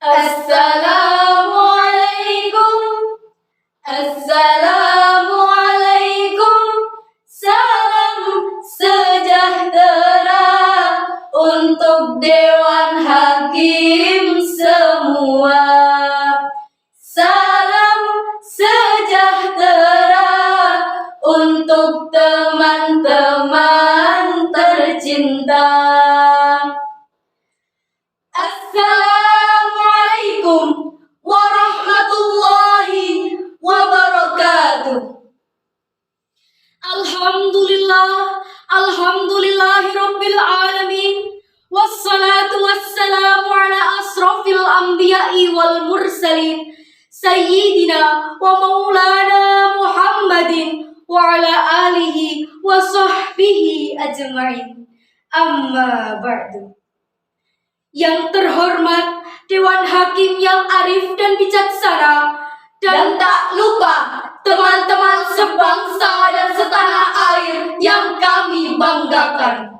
Assalamualaikum, Assalamualaikum, salam sejahtera untuk Dewan Hakim semua. Salam sejahtera untuk teman-teman tercinta. Assalamualaikum warahmatullahi wabarakatuh. Alhamdulillahirabbil alamin. Wassalatu wassalamu ala asrafil anbiya'i wal mursalin sayyidina wa maulana Muhammadin wa ala alihi wa sahbihi ajma'in. Amma ba'du. Yang terhormat Dewan Hakim yang arif dan bijaksana, dan tak lupa teman-teman sebangsa dan setanah air yang kami banggakan.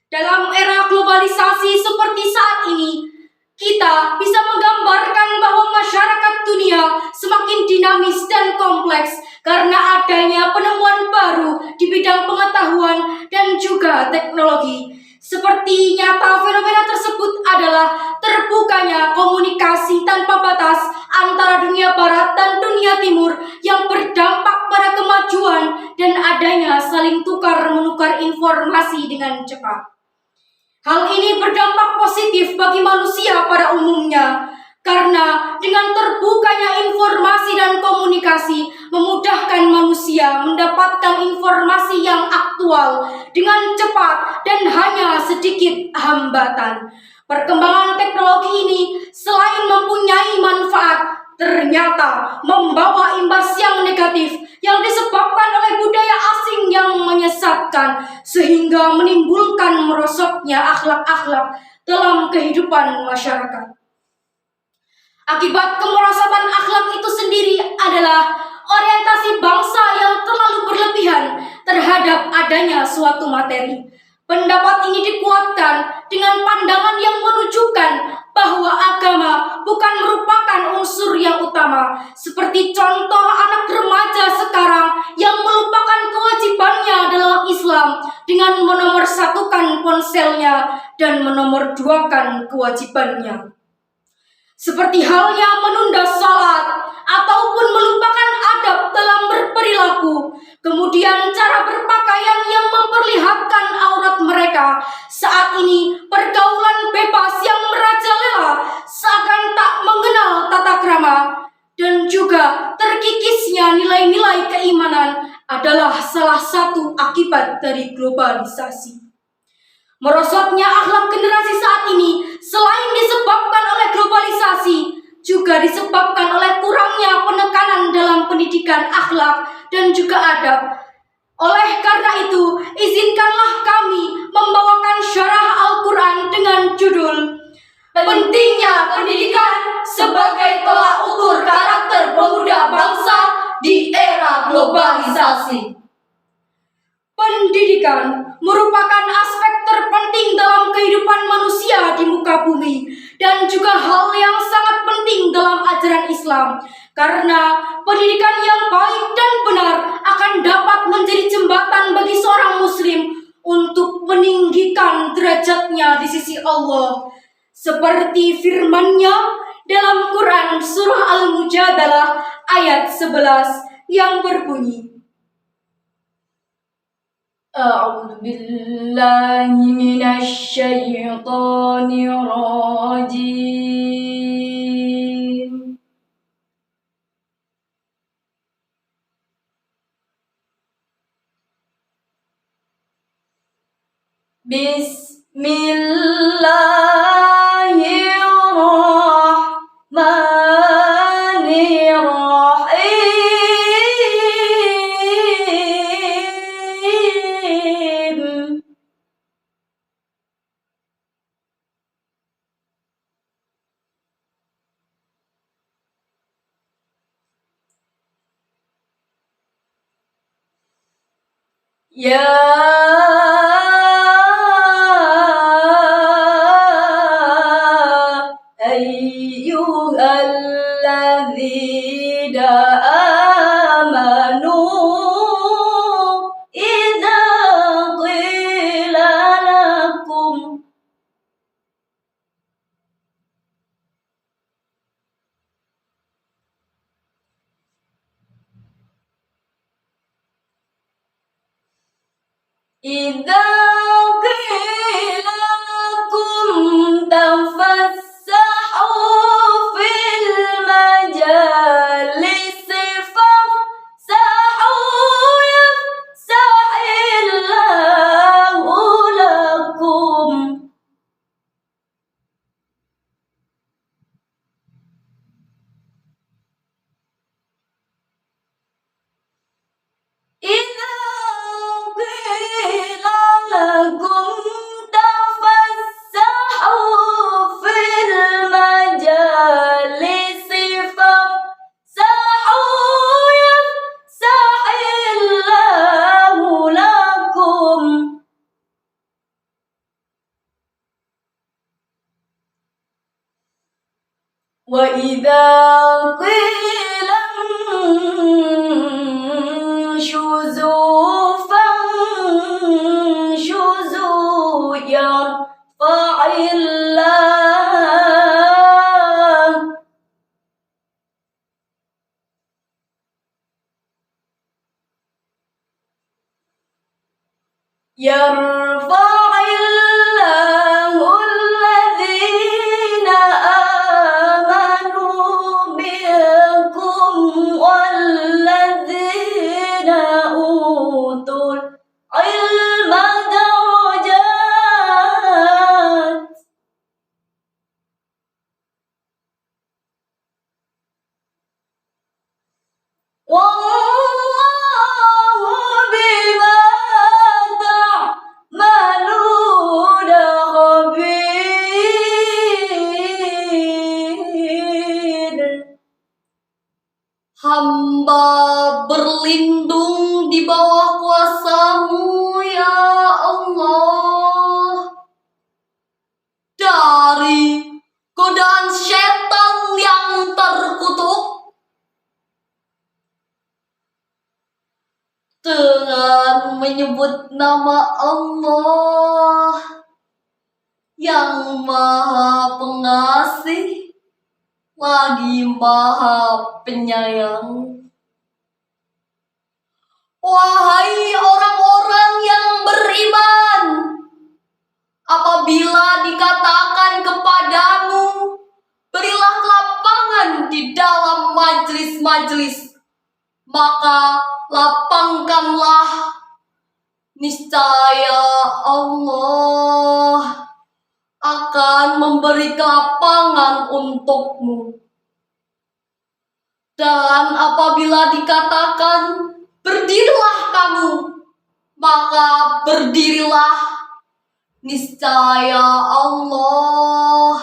Dalam era globalisasi seperti saat ini, kita bisa menggambarkan bahwa masyarakat dunia semakin dinamis dan kompleks karena adanya penemuan baru di bidang pengetahuan dan juga teknologi. Seperti nyata fenomena tersebut adalah terbukanya komunikasi tanpa batas antara dunia barat dan dunia timur yang berdampak pada kemajuan dan adanya saling tukar-menukar informasi dengan cepat. Hal ini berdampak positif bagi manusia pada umumnya, karena dengan terbukanya informasi dan komunikasi memudahkan manusia mendapatkan informasi yang aktual dengan cepat dan hanya sedikit hambatan. Perkembangan teknologi ini selain mempunyai manfaat, ternyata membawa imbas yang negatif yang disebabkan oleh budaya asing yang menyesatkan sehingga menimbulkan merosotnya akhlak-akhlak dalam kehidupan masyarakat. Akibat kemerosotan akhlak itu sendiri adalah orientasi bangsa yang terlalu berlebihan terhadap adanya suatu materi. Pendapat ini dikuatkan dengan pandangan yang menunjukkan bahwa agama bukan merupakan unsur yang utama, seperti contoh anak remaja sekarang yang melupakan kewajibannya dalam Islam dengan menomorsatukan ponselnya dan menomorduakan kewajibannya. Seperti halnya menunda salat ataupun melupakan adab dalam berperilaku, kemudian cara berpakaian yang memperlihatkan aurat mereka. Saat ini pergaulan bebas yang merajalela seakan tak mengenal tata krama, dan juga terkikisnya nilai-nilai keimanan adalah salah satu akibat dari globalisasi. Merosotnya akhlak generasi saat ini selain disebabkan oleh globalisasi, juga disebabkan oleh kurangnya penekanan dalam pendidikan akhlak dan juga adab. Oleh karena itu, izinkanlah kami membawakan syarah Al-Quran dengan judul Pentingnya Pendidikan sebagai Tolak Ukur Karakter Pemuda Bangsa di Era Globalisasi. Pendidikan merupakan aspek terpenting dalam kehidupan manusia di muka bumi dan juga hal yang sangat penting dalam ajaran Islam, karena pendidikan yang baik dan benar akan dapat menjadi jembatan bagi seorang muslim untuk meninggikan derajatnya di sisi Allah, seperti firman-Nya dalam Quran surah Al-Mujadalah ayat 11 yang berbunyi, A'udzu billahi minasy syaithanir rajim. Bismillahirrahmanirrahim. Ya ayyuhalladzina amanu idza qila lakum idza qila lakum tafassahu fil majalisi fafsahu yafsahillahu lakum. Idza qila lakum tafassahu fil majalisi fafsahu yafsahillahu lakum. Wa idza qila inshuzu fanshuzu yarfa'illahu alladhina amanu minkum walladzina utul ilma darajat. Wallahu bima ta'maluna khabir. Hamba berlindung di bawah kuasa-Mu ya Allah dari godaan setan yang terkutuk dengan menyebut nama Allah yang Maha Pengasih lagi Maha Penyayang. Wahai orang-orang yang beriman, apabila dikatakan kepadamu, berilah lapangan di dalam majlis-majlis, maka lapangkanlah, niscaya Allah akan memberi kelapangan untukmu. Dan apabila dikatakan berdirilah kamu, maka berdirilah, niscaya Allah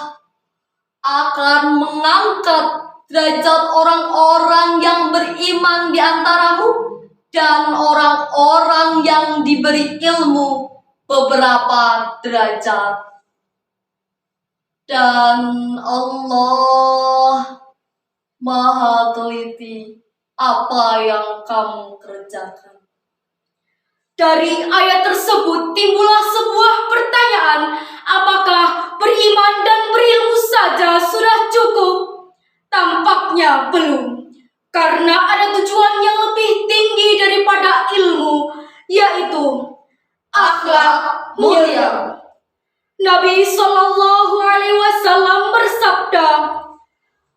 akan mengangkat derajat orang-orang yang beriman di antaramu dan orang-orang yang diberi ilmu beberapa derajat. Dan Allah Maha teliti apa yang kamu kerjakan. Dari ayat tersebut timbullah sebuah pertanyaan, apakah beriman dan berilmu saja sudah cukup? Tampaknya belum, karena ada tujuan yang lebih tinggi daripada ilmu, yaitu akhlak mulia. Nabi Shallallahu Alaihi Wasallam bersabda,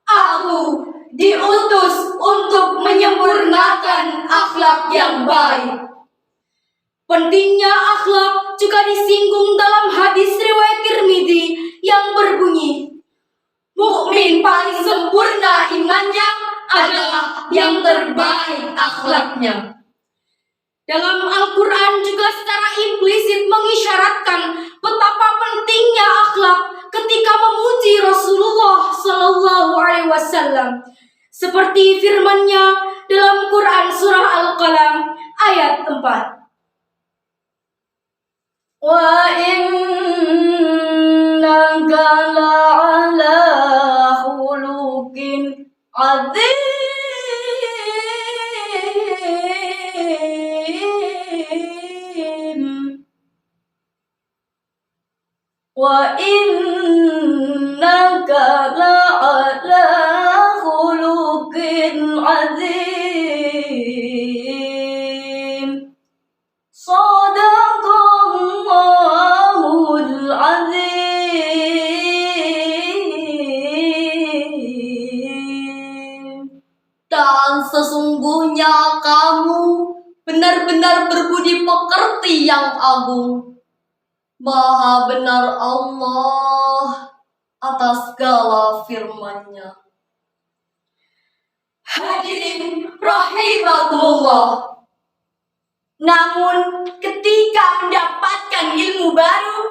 "Aku diutus untuk menyempurnakan akhlak yang baik." Pentingnya akhlak juga disinggung dalam hadis riwayat Tirmidzi yang berbunyi, "Mukmin paling sempurna imannya adalah yang terbaik akhlaknya." Dalam Al-Quran juga secara implisit mengisyaratkan betapa pentingnya akhlak ketika memuji Rasulullah Sallallahu Alaihi Wasallam, seperti firman-Nya dalam Quran surah Al-Qalam ayat 4. Wa innaka la'ala khuluqin عظيم وإنك لعلى خلق عظيم صدق الله العظيم. Dan sesungguhnya kamu benar-benar berbudi pekerti yang agung. Maha benar Allah atas segala firman-Nya. Hadirin rahimakumullah. Namun ketika mendapatkan ilmu baru,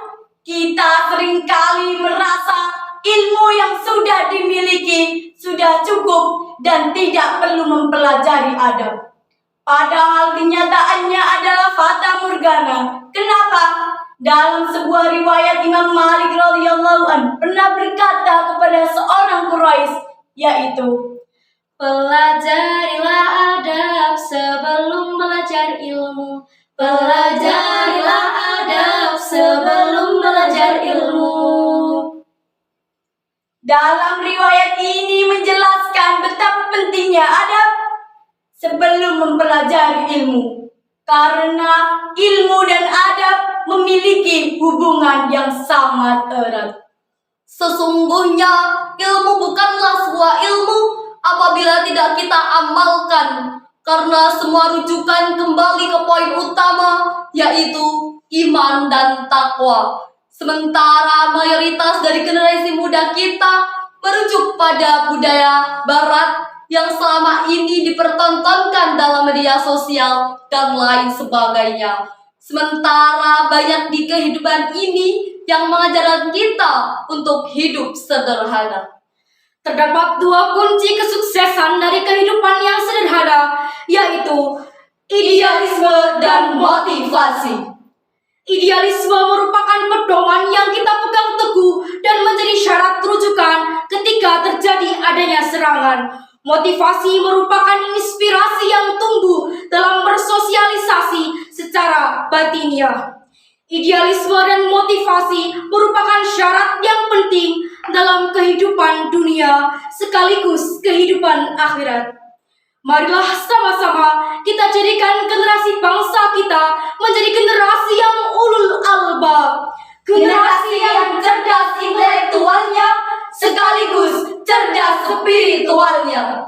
kita seringkali merasa ilmu yang sudah dimiliki sudah cukup dan tidak perlu mempelajari adab. Padahal kenyataannya adalah fata morgana. Kenapa? Dalam sebuah riwayat Imam Malik radhiyallahu anhu pernah berkata kepada seorang Quraisy, yaitu, pelajarilah adab sebelum belajar ilmu. Pelajarilah adab sebelum belajar ilmu. Dalam riwayat ini menjelaskan betapa pentingnya adab sebelum mempelajari ilmu. Karena ilmu dan adab memiliki hubungan yang sangat erat. Sesungguhnya ilmu bukanlah sebuah ilmu apabila tidak kita amalkan, karena semua rujukan kembali ke poin utama, yaitu iman dan takwa. Sementara mayoritas dari generasi muda kita merujuk pada budaya barat yang selama ini dipertontonkan dalam media sosial dan lain sebagainya. Sementara banyak di kehidupan ini yang mengajarkan kita untuk hidup sederhana. Terdapat dua kunci kesuksesan dari kehidupan yang sederhana, yaitu idealisme dan motivasi. Idealisme merupakan pedoman yang kita pegang teguh dan menjadi syarat rujukan ketika terjadi adanya serangan. Motivasi merupakan inspirasi yang tumbuh dalam bersosialisasi secara batiniah. Idealisme dan motivasi merupakan syarat yang penting dalam kehidupan dunia sekaligus kehidupan akhirat. Marilah sama-sama kita jadikan generasi bangsa kita menjadi generasi yang ulul albab, generasi yang cerdas intelektualnya sekaligus cerdas spiritualnya.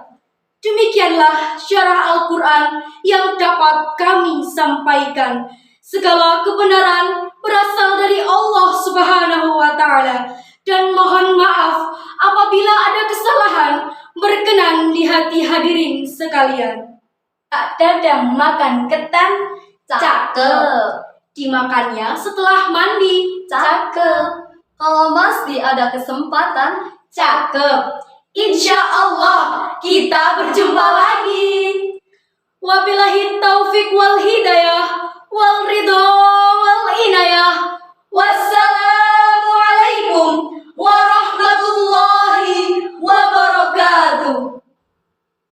Demikianlah syarah Al-Quran yang dapat kami sampaikan. Segala kebenaran berasal dari Allah Subhanahu wa Ta'ala, dan mohon maaf apabila ada kesalahan berkenan di hati hadirin sekalian. Dadang makan ketan, cakep. Dimakannya setelah mandi, cakep. Kalau masih ada kesempatan, cakep. Insya Allah kita berjumpa lagi. Wabillahi taufik wal hidayah wal ridho